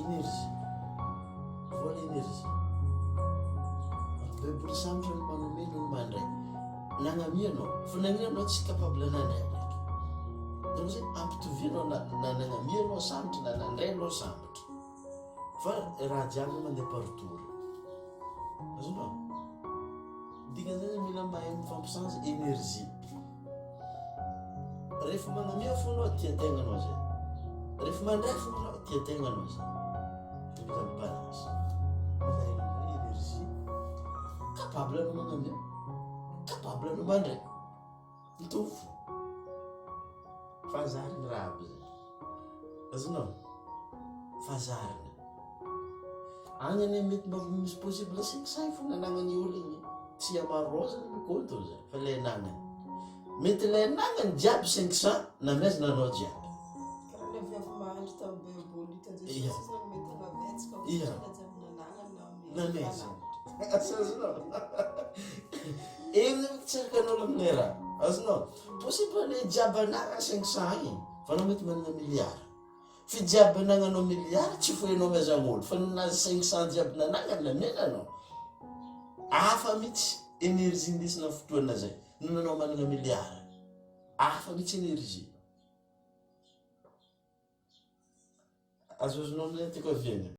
énergie vola énergie bebora samatra ny manome no mandray nagnamianao fa nagnamianao tsy capable nanay donc zay ampitovianao na nagnamianao samatra na nandrainao samatra fa raha jiaby mandeha partout azonao dikan'izay mila mahay mifampisanjy énergie rehefa magnamia fonao tian-tegnanao zay rehefa mandray fonao tian-tegnanao zay mila balance énergie capable anao magnamia capable anao mandray mitovy fazariny raha aby zay azonao fazariny agny ane mety mba misy possible 500 fogna nagnany olo igny tsy amarozany mikontro zay fa le nagnany mety le nagnany jiaby 500 na maizy nanao jiaby karaha le viavy mahandro tamin'ny baiboly hitan'izay Jesosy nagnomety agavetsaka Iya. jiaby nananany na maizy azonao iny mitsakan'olo aminay raha azonao possible le jiaby anagna 500 igny fa anao mety manana milliard fi jiaby anagnanao milliard tsy foenao maizagn'olo fa nazy 500 jiaby nanagna la menanao afa mitsy énergie indesina fotoana zay nanao manana milliard afa mitsy énergie azozonao amin'izay ty koa viana